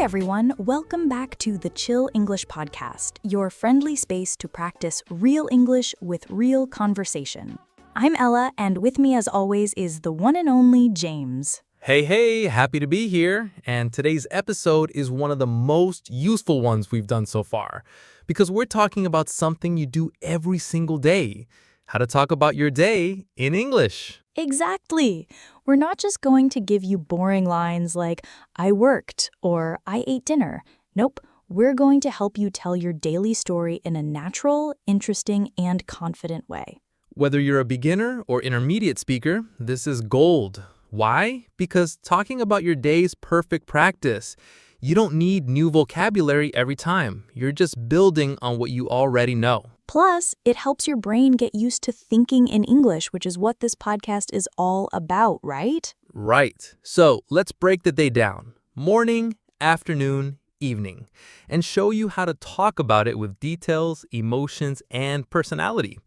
everyone, welcome back to the Chill English Podcast, your friendly space to practice real English with real conversation. I'm Ella, and with me as always is the one and only James. Hey, happy to be here. And today's episode is one of the most useful ones we've done so far, because we're talking about something you do every single day, how to talk about your day in English. Exactly. We're not just going to give you boring lines like, I worked or I ate dinner. Nope, we're going to help you tell your daily story in a natural, interesting, and confident way. Whether you're a beginner or intermediate speaker, this is gold. Why? Because talking about your day's perfect practice. You don't need new vocabulary every time. You're just building on what you already know. Plus, it helps your brain get used to thinking in English, which is what this podcast is all about, right? Right. So let's break the day down. Morning, afternoon, evening. And show you how to talk about it with details, emotions, and personality.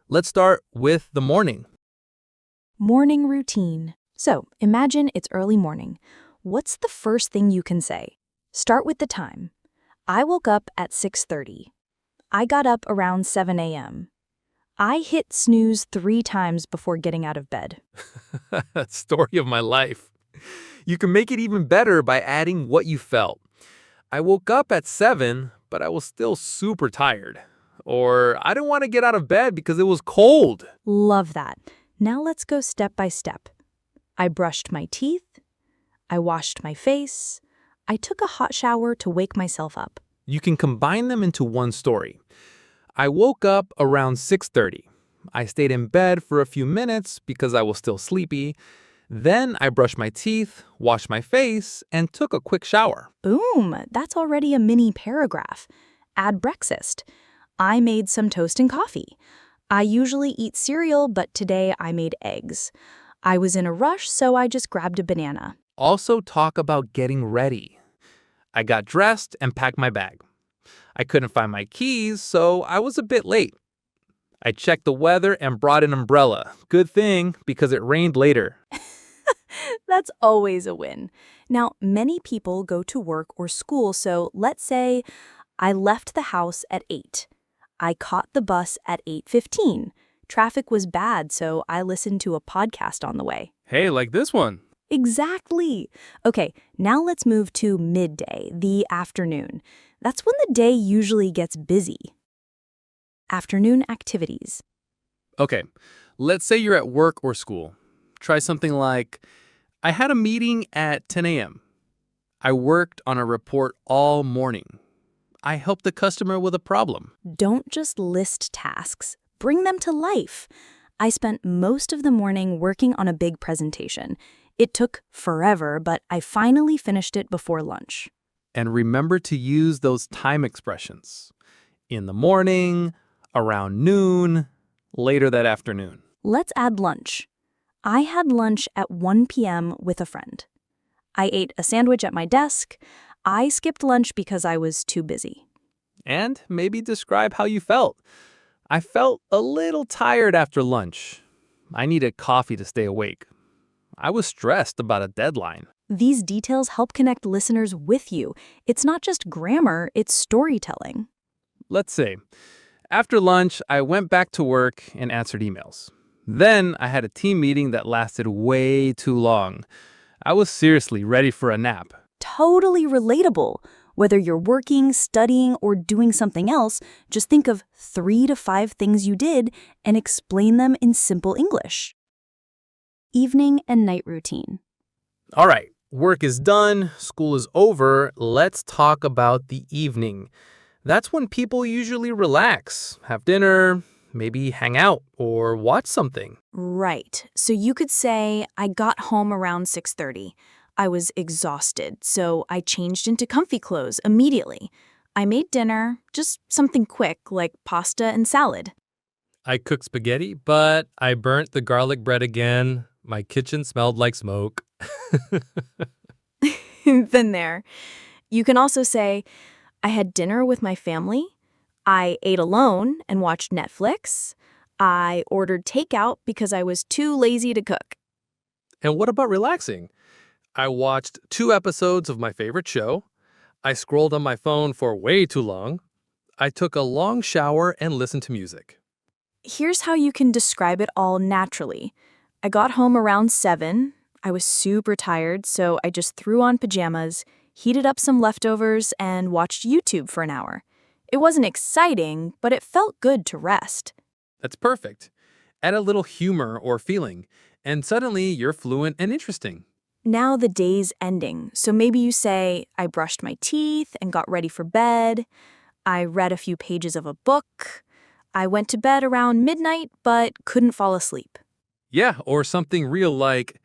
Let's start with the morning. Morning routine. So, imagine it's early morning. What's the first thing you can say? Start with the time. I woke up at 6:30. I got up around 7 a.m. I hit snooze 3 times before getting out of bed. Story of my life. You can make it even better by adding what you felt. I woke up at 7, but I was still super tired. Or I didn't want to get out of bed because it was cold. Love that. Now let's go step by step. I brushed my teeth. I washed my face. I took a hot shower to wake myself up. You can combine them into one story. I woke up around 6:30. I stayed in bed for a few minutes because I was still sleepy. Then I brushed my teeth, washed my face, and took a quick shower. Boom! That's already a mini paragraph. Add breakfast. I made some toast and coffee. I usually eat cereal, but today I made eggs. I was in a rush, so I just grabbed a banana. Also talk about getting ready. I got dressed and packed my bag. I couldn't find my keys, so I was a bit late. I checked the weather and brought an umbrella. Good thing, because it rained later. That's always a win. Now, many people go to work or school, so let's say I left the house at 8. I caught the bus at 8:15. Traffic was bad, so I listened to a podcast on the way. Hey, like this one. Exactly. Okay, now let's move to midday, the afternoon. That's when the day usually gets busy. Afternoon activities. Okay, let's say you're at work or school. Try something like, I had a meeting at 10 a.m. I worked on a report all morning. I helped the customer with a problem. Don't just list tasks. Bring them to life. I spent most of the morning working on a big presentation. It took forever, but I finally finished it before lunch. And remember to use those time expressions. In the morning, around noon, later that afternoon. Let's add lunch. I had lunch at 1 p.m. with a friend. I ate a sandwich at my desk. I skipped lunch because I was too busy. And maybe describe how you felt. I felt a little tired after lunch. I needed coffee to stay awake. I was stressed about a deadline. These details help connect listeners with you. It's not just grammar, it's storytelling. Let's say, after lunch, I went back to work and answered emails. Then I had a team meeting that lasted way too long. I was seriously ready for a nap. Totally relatable. Whether you're working, studying, or doing something else, just think of 3 to 5 things you did and explain them in simple English. Evening and night routine. All right, work is done, school is over. Let's talk about the evening. That's when people usually relax, have dinner, maybe hang out or watch something. Right. So you could say, I got home around 6:30. I was exhausted, so I changed into comfy clothes immediately. I made dinner, just something quick like pasta and salad. I cooked spaghetti, but I burnt the garlic bread again. My kitchen smelled like smoke. Been there. You can also say, I had dinner with my family. I ate alone and watched Netflix. I ordered takeout because I was too lazy to cook. And what about relaxing? I watched 2 episodes of my favorite show. I scrolled on my phone for way too long. I took a long shower and listened to music. Here's how you can describe it all naturally. I got home around 7. I was super tired, so I just threw on pajamas, heated up some leftovers, and watched YouTube for an hour. It wasn't exciting, but it felt good to rest. That's perfect. Add a little humor or feeling, and suddenly you're fluent and interesting. Now the day's ending, so maybe you say, I brushed my teeth and got ready for bed. I read a few pages of a book. I went to bed around midnight, but couldn't fall asleep. Yeah, or something real like,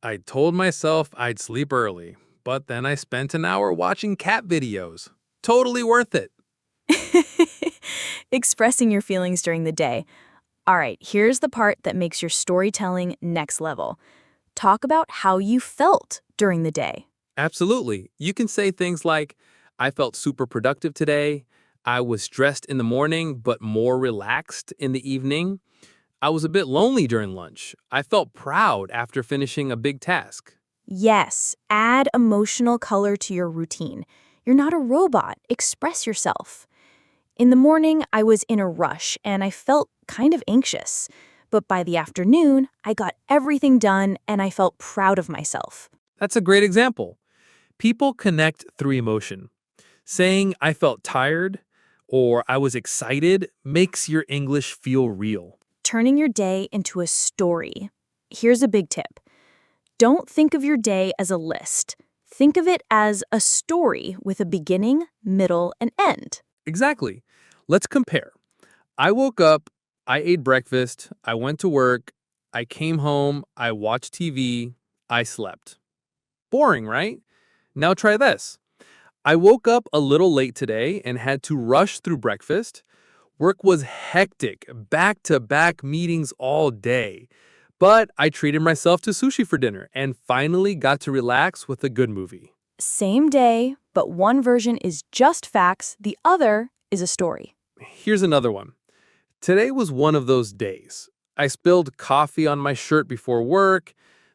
I told myself I'd sleep early, but then I spent an hour watching cat videos. Totally worth it. Expressing your feelings during the day. All right, here's the part that makes your storytelling next level. Talk about how you felt during the day. Absolutely. You can say things like, I felt super productive today. I was stressed in the morning, but more relaxed in the evening. I was a bit lonely during lunch. I felt proud after finishing a big task. Yes, add emotional color to your routine. You're not a robot. Express yourself. In the morning, I was in a rush and I felt kind of anxious. But by the afternoon, I got everything done and I felt proud of myself. That's a great example. People connect through emotion. Saying I felt tired or I was excited makes your English feel real. Turning your day into a story. Here's a big tip. Don't think of your day as a list. Think of it as a story with a beginning, middle, and end. Exactly. Let's compare. I woke up, I ate breakfast, I went to work, I came home, I watched TV, I slept. Boring, right? Now try this. I woke up a little late today and had to rush through breakfast. Work was hectic, back-to-back meetings all day. But I treated myself to sushi for dinner and finally got to relax with a good movie. Same day, but one version is just facts, the other is a story. Here's another one. Today was one of those days. I spilled coffee on my shirt before work.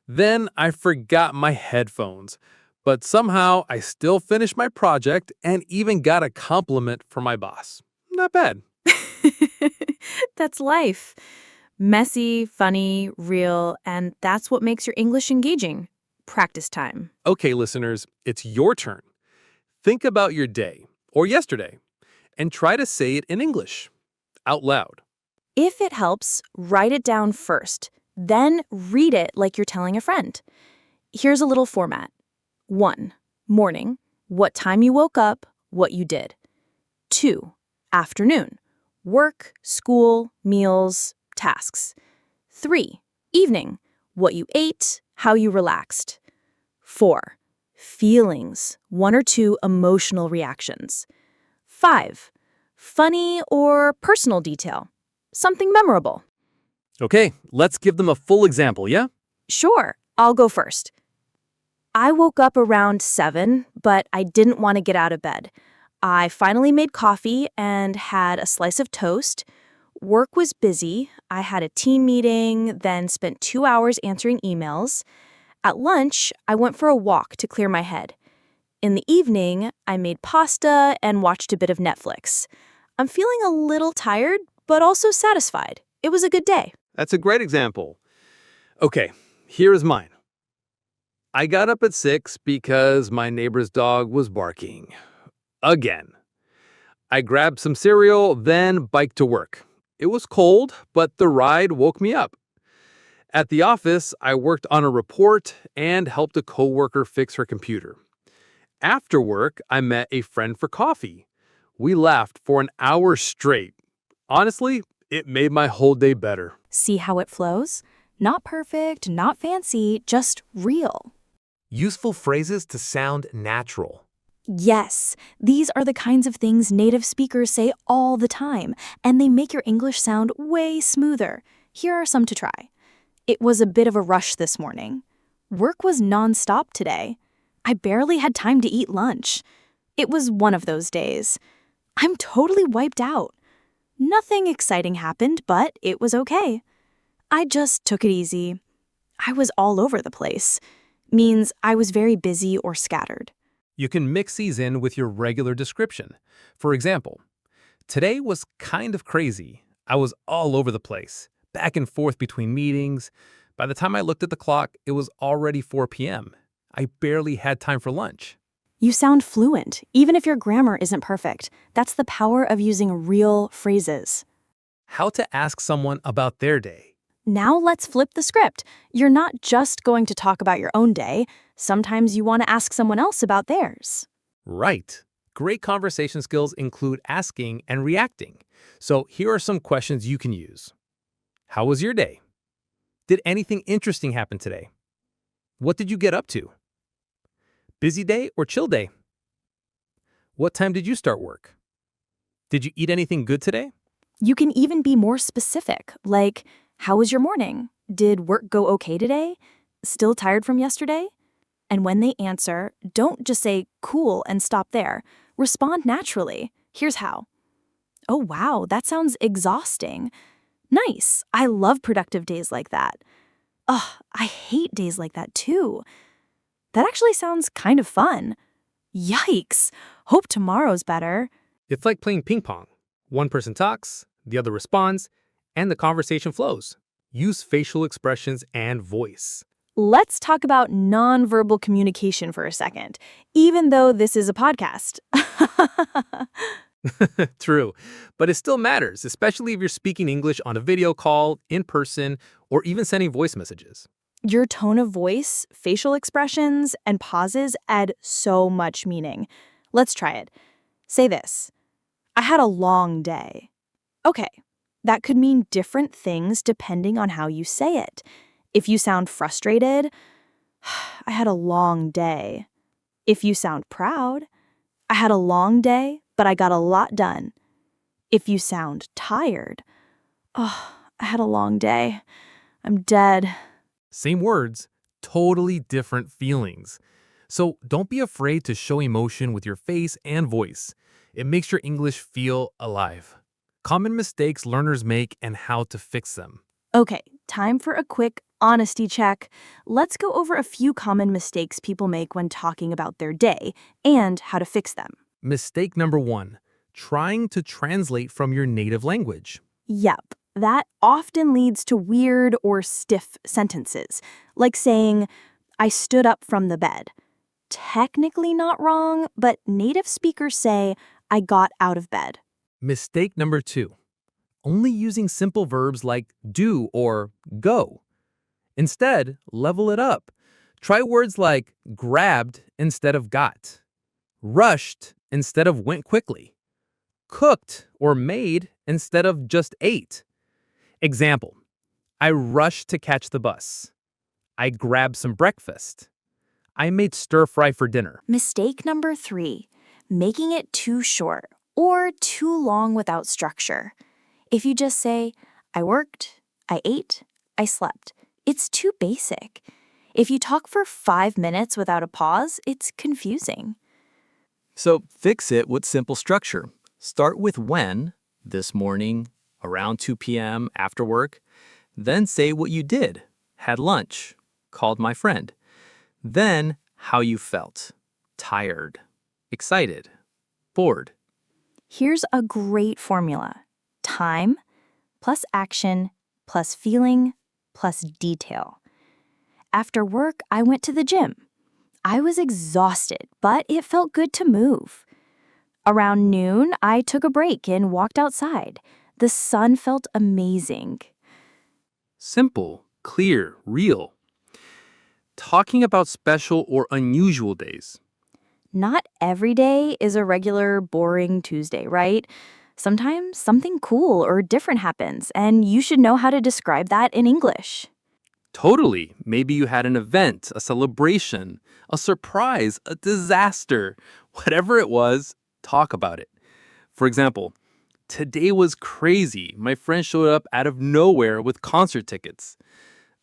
Then I forgot my headphones. But somehow I still finished my project and even got a compliment from my boss. Not bad. That's life. Messy, funny, real, and that's what makes your English engaging. Practice time. Okay, listeners, it's your turn. Think about your day or yesterday and try to say it in English out loud. If it helps, write it down first, then read it like you're telling a friend. Here's a little format. 1. Morning. What time you woke up, what you did. 2. Afternoon. Work, school, meals, tasks. 3. Evening. What you ate, how you relaxed. 4. Feelings. 1 or 2 emotional reactions. 5. Funny or personal detail. Something memorable. Okay, let's give them a full example, yeah? Sure, I'll go first. I woke up around 7, but I didn't want to get out of bed. I finally made coffee and had a slice of toast. Work was busy. I had a team meeting, then spent 2 hours answering emails. At lunch, I went for a walk to clear my head. In the evening, I made pasta and watched a bit of Netflix. I'm feeling a little tired, but also satisfied. It was a good day. That's a great example. Okay, here is mine. I got up at 6 because my neighbor's dog was barking. Again. I grabbed some cereal, then biked to work. It was cold, but the ride woke me up. At the office, I worked on a report and helped a coworker fix her computer. After work, I met a friend for coffee. We laughed for an hour straight. Honestly, it made my whole day better. See how it flows? Not perfect, not fancy, just real. Useful phrases to sound natural. Yes, these are the kinds of things native speakers say all the time, and they make your English sound way smoother. Here are some to try. It was a bit of a rush this morning. Work was nonstop today. I barely had time to eat lunch. It was one of those days. I'm totally wiped out. Nothing exciting happened, but it was okay. I just took it easy. I was all over the place. Means I was very busy or scattered. You can mix these in with your regular description. For example, today was kind of crazy. I was all over the place, back and forth between meetings. By the time I looked at the clock, it was already 4 p.m. I barely had time for lunch. You sound fluent, even if your grammar isn't perfect. That's the power of using real phrases. How to ask someone about their day. Now let's flip the script. You're not just going to talk about your own day. Sometimes you want to ask someone else about theirs. Right. Great conversation skills include asking and reacting. So here are some questions you can use. How was your day? Did anything interesting happen today? What did you get up to? Busy day or chill day? What time did you start work? Did you eat anything good today? You can even be more specific, like, how was your morning? Did work go okay today? Still tired from yesterday? And when they answer, don't just say, cool, and stop there. Respond naturally. Here's how. Oh, wow, that sounds exhausting. Nice. I love productive days like that. Ugh, I hate days like that too. That actually sounds kind of fun. Yikes. Hope tomorrow's better. It's like playing ping pong. One person talks, the other responds, and the conversation flows. Use facial expressions and voice. Let's talk about nonverbal communication for a second, even though this is a podcast. True, but it still matters, especially if you're speaking English on a video call, in person, or even sending voice messages. Your tone of voice, facial expressions, and pauses add so much meaning. Let's try it. Say this. I had a long day. Okay, that could mean different things depending on how you say it. If you sound frustrated, I had a long day. If you sound proud, I had a long day, but I got a lot done. If you sound tired, oh, I had a long day. I'm dead. Same words, totally different feelings. So don't be afraid to show emotion with your face and voice. It makes your English feel alive. Common mistakes learners make and how to fix them. Okay, time for a quick honesty check. Let's go over a few common mistakes people make when talking about their day and how to fix them. Mistake number 1, trying to translate from your native language. Yep, that often leads to weird or stiff sentences, like saying, I stood up from the bed. Technically not wrong, but native speakers say, I got out of bed. Mistake number 2, only using simple verbs like do or go. Instead, level it up. Try words like grabbed instead of got, rushed instead of went quickly, cooked or made instead of just ate. Example, I rushed to catch the bus. I grabbed some breakfast. I made stir fry for dinner. Mistake number 3, making it too short or too long without structure. If you just say, I worked, I ate, I slept, it's too basic. If you talk for 5 minutes without a pause, it's confusing. So fix it with simple structure. Start with when, this morning, around 2 p.m., after work. Then say what you did, had lunch, called my friend. Then how you felt, tired, excited, bored. Here's a great formula. Time plus action plus feeling plus detail. After work, I went to the gym. I was exhausted, but it felt good to move. Around noon, I took a break and walked outside. The sun felt amazing. Simple, clear, real. Talking about special or unusual days. Not every day is a regular, boring Tuesday, right? Sometimes something cool or different happens, and you should know how to describe that in English. Totally. Maybe you had an event, a celebration, a surprise, a disaster. Whatever it was, talk about it. For example, today was crazy. My friend showed up out of nowhere with concert tickets.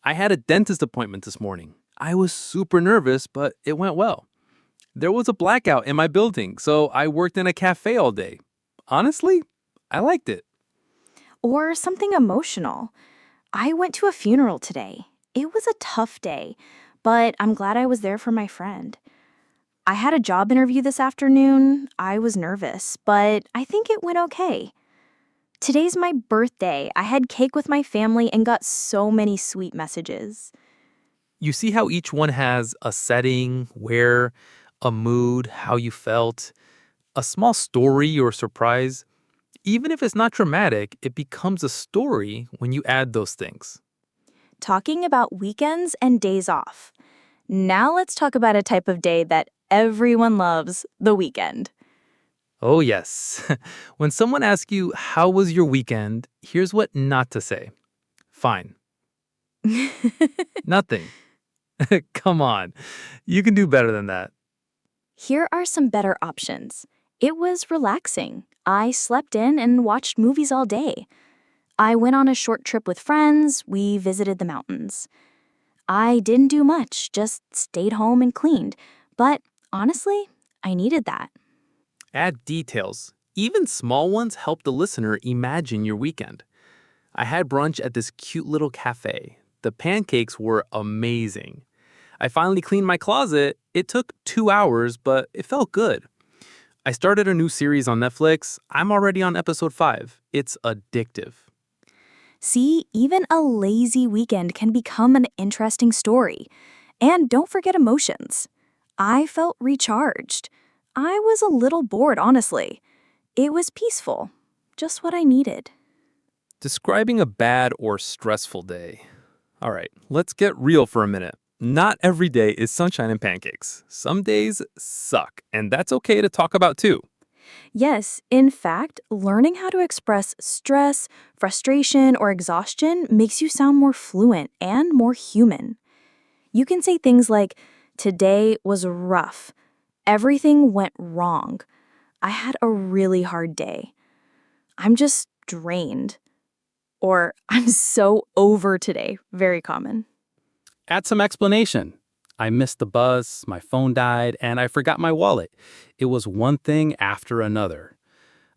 I had a dentist appointment this morning. I was super nervous, but it went well. There was a blackout in my building, so I worked in a cafe all day. Honestly, I liked it. Or something emotional. I went to a funeral today. It was a tough day, but I'm glad I was there for my friend. I had a job interview this afternoon. I was nervous, but I think it went okay. Today's my birthday. I had cake with my family and got so many sweet messages. You see how each one has a setting, where, a mood, how you felt, a small story or surprise. Even if it's not dramatic, it becomes a story when you add those things. Talking about weekends and days off. Now let's talk about a type of day that everyone loves, the weekend. Oh, yes. When someone asks you, how was your weekend? Here's what not to say. Fine. Nothing. Come on. You can do better than that. Here are some better options. It was relaxing. I slept in and watched movies all day. I went on a short trip with friends. We visited the mountains. I didn't do much, just stayed home and cleaned. But honestly, I needed that. Add details. Even small ones help the listener imagine your weekend. I had brunch at this cute little cafe. The pancakes were amazing. I finally cleaned my closet. It took 2 hours, but it felt good. I started a new series on Netflix. I'm already on episode 5. It's addictive. See, even a lazy weekend can become an interesting story. And don't forget emotions. I felt recharged. I was a little bored, honestly. It was peaceful. Just what I needed. Describing a bad or stressful day. All right, let's get real for a minute. Not every day is sunshine and pancakes. Some days suck, and that's okay to talk about too. Yes, in fact, learning how to express stress, frustration, or exhaustion makes you sound more fluent and more human. You can say things like, "Today was rough. Everything went wrong. I had a really hard day. I'm just drained." Or, "I'm so over today." Very common. Add some explanation. I missed the bus, my phone died, and I forgot my wallet. It was one thing after another.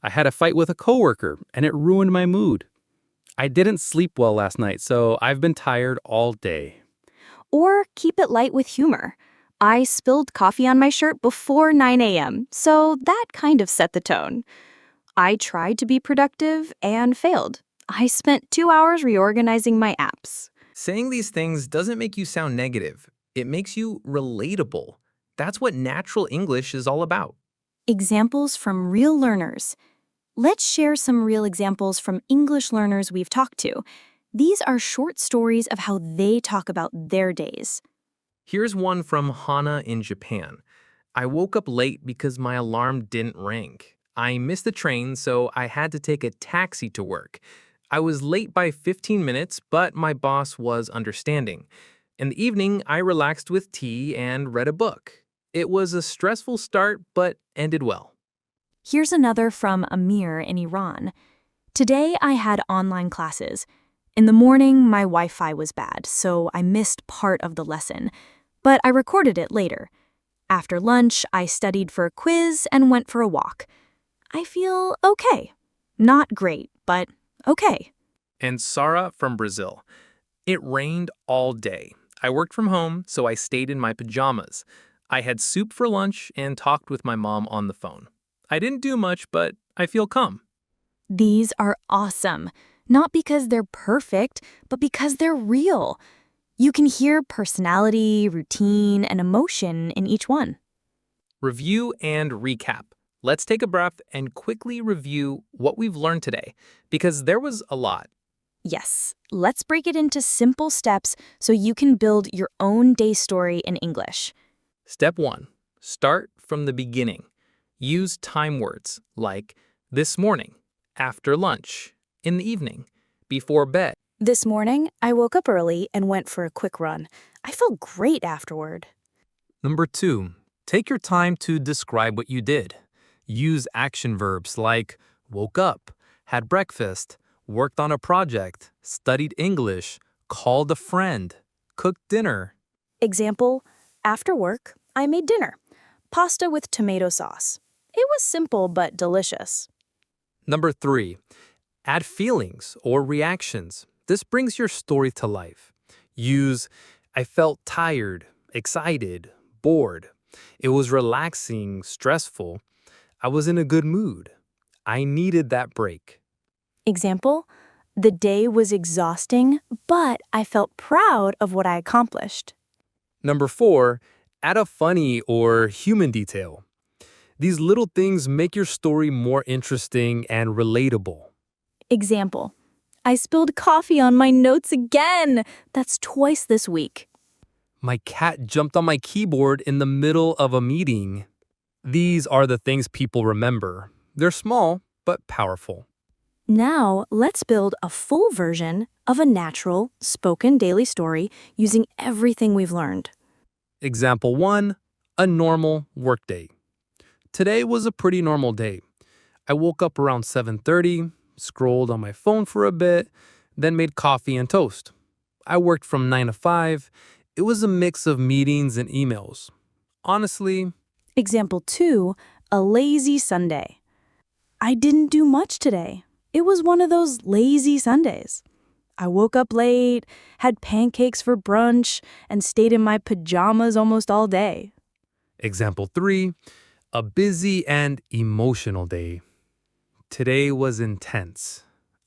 I had a fight with a coworker, and it ruined my mood. I didn't sleep well last night, so I've been tired all day. Or keep it light with humor. I spilled coffee on my shirt before 9 a.m., so that kind of set the tone. I tried to be productive and failed. I spent 2 hours reorganizing my apps. Saying these things doesn't make you sound negative. It makes you relatable. That's what natural English is all about. Examples from real learners. Let's share some real examples from English learners we've talked to. These are short stories of how they talk about their days. Here's one from Hana in Japan. I woke up late because my alarm didn't ring. I missed the train, so I had to take a taxi to work. I was late by 15 minutes, but my boss was understanding. In the evening, I relaxed with tea and read a book. It was a stressful start, but ended well. Here's another from Amir in Iran. Today I had online classes. In the morning, my Wi-Fi was bad, so I missed part of the lesson, but I recorded it later. After lunch, I studied for a quiz and went for a walk. I feel okay. Not great, but okay. And Sarah from Brazil. It rained all day. I worked from home, so I stayed in my pajamas. I had soup for lunch and talked with my mom on the phone. I didn't do much, but I feel calm. These are awesome. Not because they're perfect, but because they're real. You can hear personality, routine, and emotion in each one. Review and recap. Let's take a breath and quickly review what we've learned today, because there was a lot. Yes, let's break it into simple steps so you can build your own day story in English. Step 1. Start from the beginning. Use time words like this morning, after lunch, in the evening, before bed. This morning, I woke up early and went for a quick run. I felt great afterward. Number 2. Take your time to describe what you did. Use action verbs like woke up, had breakfast, worked on a project, studied English, called a friend, cooked dinner. Example, after work, I made dinner. Pasta with tomato sauce. It was simple but delicious. Number 3. Add feelings or reactions. This brings your story to life. Use I felt tired, excited, bored. It was relaxing, stressful. I was in a good mood. I needed that break. Example, the day was exhausting, but I felt proud of what I accomplished. Number 4, add a funny or human detail. These little things make your story more interesting and relatable. Example, I spilled coffee on my notes again. That's twice this week. My cat jumped on my keyboard in the middle of a meeting. These are the things people remember. They're small, but powerful. Now, let's build a full version of a natural, spoken daily story using everything we've learned. Example 1, a normal workday. Today was a pretty normal day. I woke up around 7:30, scrolled on my phone for a bit, then made coffee and toast. I worked from 9 to 5. It was a mix of meetings and emails. Honestly, Example 2, a lazy Sunday. I didn't do much today. It was one of those lazy Sundays. I woke up late, had pancakes for brunch, and stayed in my pajamas almost all day. example 3, a busy and emotional day. Today was intense.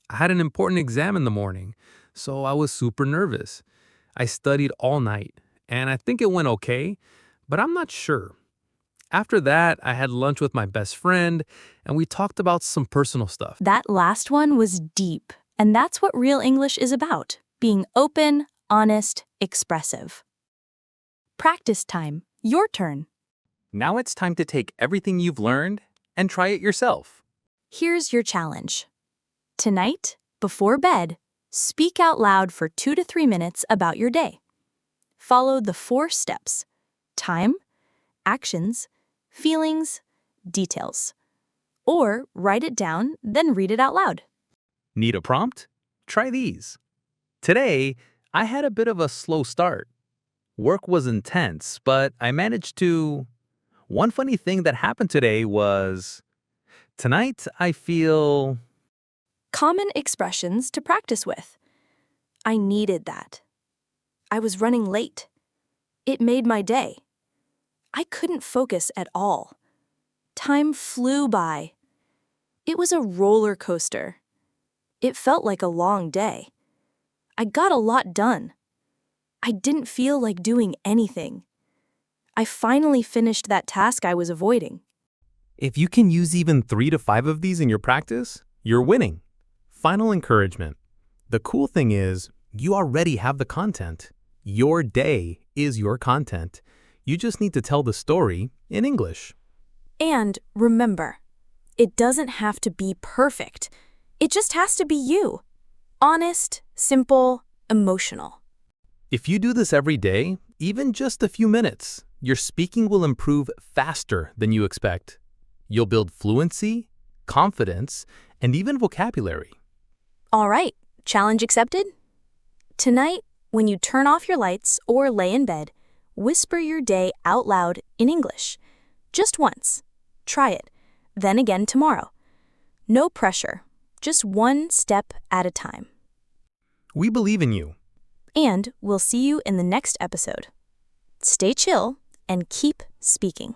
I had an important exam in the morning, so I was super nervous. I studied all night, and I think it went okay, but I'm not sure. After that, I had lunch with my best friend, and we talked about some personal stuff. That last one was deep, and that's what real English is about, being open, honest, expressive. Practice time. Your turn. Now it's time to take everything you've learned and try it yourself. Here's your challenge. Tonight, before bed, speak out loud for 2 to 3 minutes about your day. Follow the 4 steps: time, actions, feelings, details. Or write it down, then read it out loud. Need a prompt? Try these. Today, I had a bit of a slow start. Work was intense, but I managed to... One funny thing that happened today was... Tonight, I feel... Common expressions to practice with. I needed that. I was running late. It made my day. I couldn't focus at all. Time flew by. It was a roller coaster. It felt like a long day. I got a lot done. I didn't feel like doing anything. I finally finished that task I was avoiding. If you can use even 3 to 5 of these in your practice, you're winning. Final encouragement. The cool thing is, you already have the content. Your day is your content. You just need to tell the story in English. And remember, it doesn't have to be perfect. It just has to be you. Honest, simple, emotional. If you do this every day, even just a few minutes, your speaking will improve faster than you expect. You'll build fluency, confidence, and even vocabulary. All right, challenge accepted? Tonight, when you turn off your lights or lay in bed, whisper your day out loud in English. Just once. Try it. Then again tomorrow. No pressure. Just one step at a time. We believe in you. And we'll see you in the next episode. Stay chill and keep speaking.